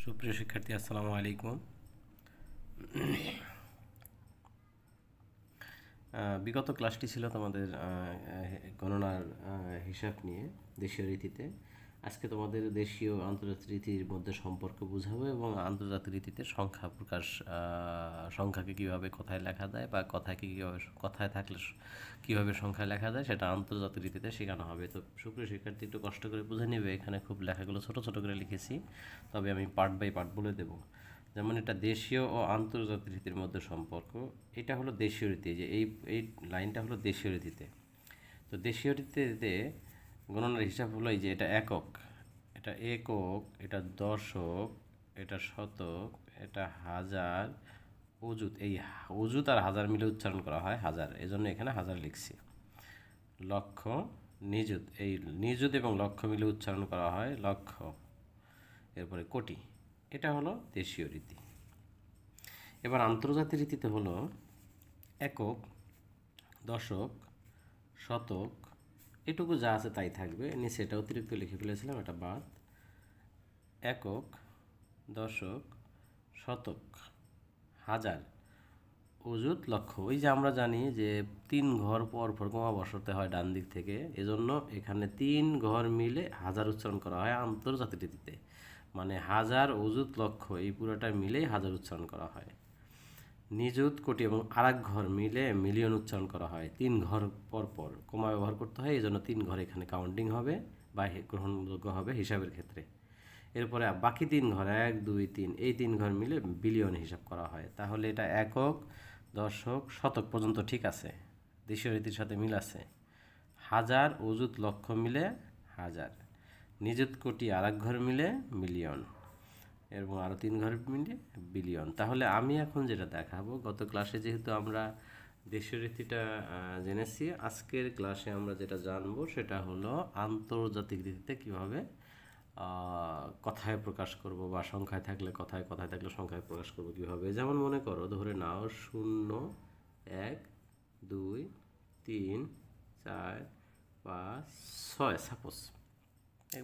সুপ্রিয় শিক্ষার্থী, আসসালামু আলাইকুম। বিগত ক্লাসটি ছিল তোমাদের গণনার হিসাব নিয়ে দেশীয় রীতিতে। আজকে তোমাদের দেশীয় আন্তর্জাতিক রীতির মধ্যে সম্পর্ক বুঝাবো এবং আন্তর্জাতিক রীতিতে সংখ্যা প্রকাশ, সংখ্যাকে কীভাবে কথায় লেখা যায় বা কথাকে কীভাবে কথায় থাকলে কীভাবে সংখ্যায় লেখা যায় সেটা আন্তর্জাতিক রীতিতে শেখানো হবে। তো সুপ্রিয় শিক্ষার্থী একটু কষ্ট করে বুঝে নেবে। এখানে খুব লেখাগুলো ছোটো ছোটো করে লিখেছি, তবে আমি পার্ট বাই পার্ট বলে দেবো। যেমন এটা দেশীয় ও আন্তর্জাতিক রীতির মধ্যে সম্পর্ক। এটা হলো দেশীয় রীতি, যে এই লাইনটা হলো দেশীয় রীতিতে। তো দেশীয় রীতিতে গণনার হিসাব হলো এই যে এটা একক, এটা একক, এটা দশক, এটা শতক, এটা হাজার, অযুত। এই অযুত আর হাজার মিলে উচ্চারণ করা হয় হাজার, এজন্য এখানে হাজার লিখছি। লক্ষ, নিযুত, এই নিযুত এবং লক্ষ মিলে উচ্চারণ করা হয় লক্ষ। এরপরে কোটি। এটা হলো দেশীয় রীতি। এবার আন্তর্জাতিক রীতিতে হলো একক, দশক, শতক, এটুকু যা আছে তাই থাকবে, নিচে এটা অতিরিক্ত লিখে ফেলেছিলাম, এটা বাদ। একক, দশক, শতক, হাজার, অযুত, লক্ষ। ওই যে আমরা জানি যে 3 ঘর পর পর কমা বসাতে হয় ডান দিক থেকে, এজন্য এখানে 3 ঘর মিলে হাজার উচ্চারণ করা হয় আন্তর্জাতিক রীতিতে। মানে হাজার, অযুত, লক্ষ এই পুরোটা মিলেই হাজার উচ্চারণ করা হয়। নিযুত, কোটি এবং আরেক ঘর মিলে মিলিয়ন উচ্চারণ করা হয়। 3 ঘর পর পর কমা ব্যবহার করতে হয়, এই জন্য 3 ঘর এখানে কাউন্টিং হবে বা গ্রহণযোগ্য হবে হিসাবের ক্ষেত্রে। এরপরে বাকি 3 ঘর 1, 2, 3 এই 3 ঘর মিলে বিলিয়ন হিসাব করা হয়। তাহলে এটা একক, দশক, শতক পর্যন্ত ঠিক আছে, দেশীয় রীতির সাথে মিল আছে। হাজার, অযুত, লক্ষ মিলে হাজার, নিযুত, কোটি আরেক ঘর মিলে মিলিয়ন, এবং আরও 3 ঘর মিলে বিলিয়ন। তাহলে আমি এখন যেটা দেখাবো, গত ক্লাসে যেহেতু আমরা দেশীয় রীতিটা জেনেছি, আজকের ক্লাসে আমরা যেটা জানবো সেটা হলো আন্তর্জাতিক রীতিতে কীভাবে কথায় প্রকাশ করব বা সংখ্যায় থাকলে কথায়, কথায় থাকলে সংখ্যায় প্রকাশ করব কীভাবে। যেমন মনে করো, ধরে নাও 0, 1, 2, 3, 4, 5, 6 সাপোজ।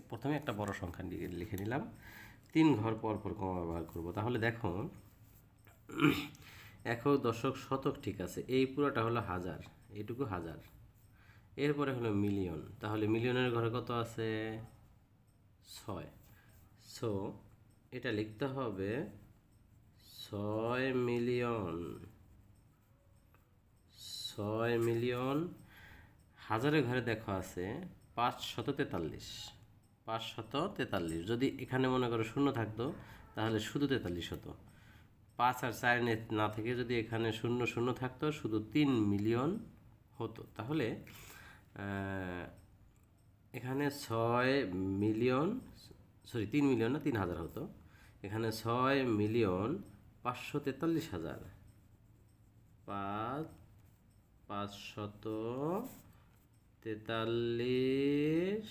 প্রথমে একটা বড় সংখ্যা লিখে নিলাম, 3 ঘর পর পর কমা ব্যবহার করব। তাহলে দেখো, একক, দশক, শতক ঠিক আছে, এই পুরোটা হলো হাজার, এইটুকু হাজার। এরপরে হলো মিলিয়ন। তাহলে মিলিয়নের ঘরে কত আছে? 6। সো এটা লিখতে হবে 6 মিলিয়ন। 6 মিলিয়ন। হাজারের ঘরে দেখো আছে 543। 543। যদি এখানে মনে করো শূন্য থাকতো তাহলে শুধু 43 হতো। 5 আর 4 না থেকে যদি এখানে 0 0 থাকতো শুধু 3 মিলিয়ন হতো। তাহলে এখানে 6 মিলিয়ন, সরি 3 মিলিয়ন না, 3000 হতো। এখানে 6 মিলিয়ন 543,000, 543,210,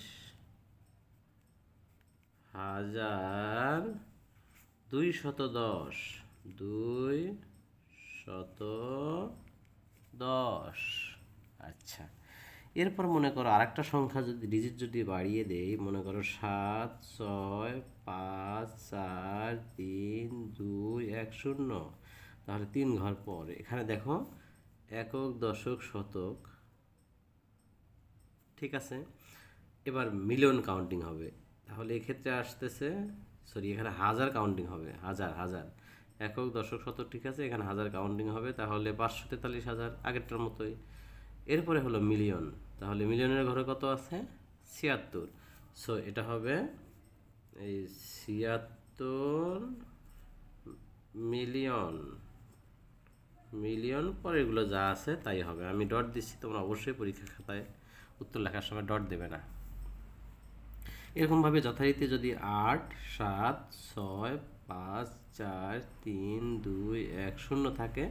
210। আচ্ছা, এরপর মনে করো আরেকটা সংখ্যা যদি ডিজিট যদি বাড়িয়ে দেই, মনে করো 7, 6, 5, 4, 3, 2, 1, 0। তাহলে 3 ঘর পর এখানে দেখো একক, দশক, শতক ঠিক আছে। এবার মিলিয়ন কাউন্টিং হবে, তাহলে এক্ষেত্রে আসতেছে, সরি এখানে হাজার কাউন্টিং হবে, হাজার হাজার। একক, দশক, শতক ঠিক আছে, এখানে হাজার কাউন্টিং হবে, তাহলে 543,000 আগেরটার মতোই। এরপরে হলো মিলিয়ন। তাহলে মিলিয়নের ঘরে কত আছে? 76। সো এটা হবে এই 76 মিলিয়ন। মিলিয়ন পরে এগুলো যা আছে তাই হবে। আমি ডট দিচ্ছি, তোমরা অবশ্যই পরীক্ষা খাতায় উত্তর লেখার সময় ডট দেবে না। এরকমভাবে যথারীতি যদি 8, 7, 6, 5, 4, 3, 2, 1, 0 থাকে,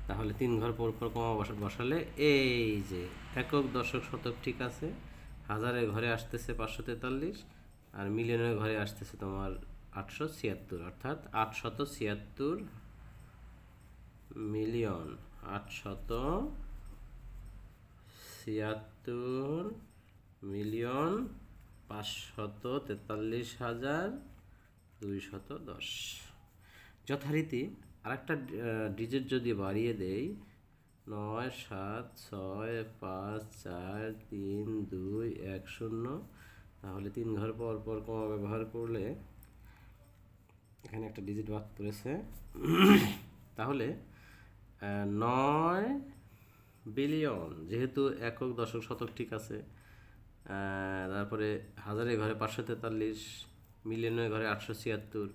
তাহলে 3 ঘর পর পর কমা বসালে এই যে একক, দশক, শতক ঠিক আছে, হাজারের ঘরে আসতেছে 543, আর মিলিয়নের ঘরে আসতেছে তোমার 876, অর্থাৎ 876 মিলিয়ন। 876 মিলিয়ন 543,000 210। যথারীতি আরেকটা ডিজিট যদি বাড়িয়ে দেই 9 7 6 5 4 3 2 1 0, তাহলে 3 ঘর পর পর কমা ব্যবহার করলে এখানে একটা ডিজিট বাদ পড়েছে, তাহলে 9 বিলিয়ন, যেহেতু একক দশক শতক ঠিক আছে, তারপরে হাজারের ঘরে 543, মিলিয়নের ঘরে 876,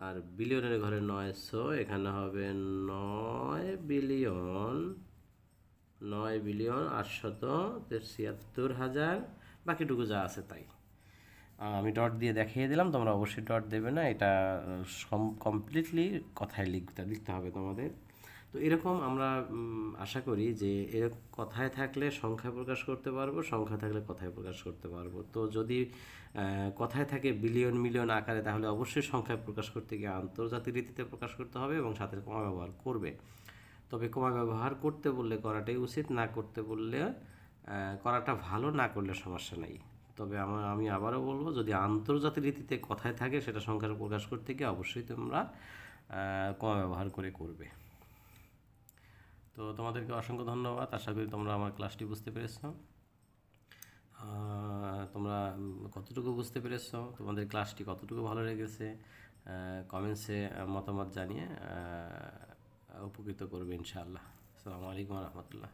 আর বিলিয়নের ঘরে 900, এখানে হবে 9 বিলিয়ন 873,000, বাকিটুকু যা আছে তাই। আমি ডট দিয়ে দেখিয়ে দিলাম, তোমরা অবশ্যই ডট দেবে না, এটা কমপ্লিটলি কথায় লিখতে হবে তোমাদের। তো এরকম আমরা আশা করি যে এরকম কথায় থাকলে সংখ্যায় প্রকাশ করতে পারবো, সংখ্যা থাকলে কথায় প্রকাশ করতে পারবো। তো যদি কথায় থাকে বিলিয়ন মিলিয়ন আকারে, তাহলে অবশ্যই সংখ্যায় প্রকাশ করতে গিয়ে আন্তর্জাতিক রীতিতে প্রকাশ করতে হবে এবং সাথে কমা ব্যবহার করবে। তবে কমা ব্যবহার করতে বললে করাটাই উচিত, না করতে বললে করাটা ভালো, না করলে সমস্যা নেই। তবে আমি আবারও বলবো, যদি আন্তর্জাতিক রীতিতে কথায় থাকে সেটা সংখ্যায় প্রকাশ করতে গিয়ে অবশ্যই তোমরা কমা ব্যবহার করে করবে। তো তোমাদেরকে অসংখ্য ধন্যবাদ, আশা করি তোমরা আমার ক্লাসটি বুঝতে পেরেছো। তোমরা কতটুকু বুঝতে পেরেছো, তোমাদের ক্লাসটি কতটুকু ভালো লেগেছে, কমেন্টসে মতামত জানিয়ে উপকৃত করবে ইনশাআল্লাহ। আসসালামু আলাইকুম ওয়া রাহমাতুল্লাহ।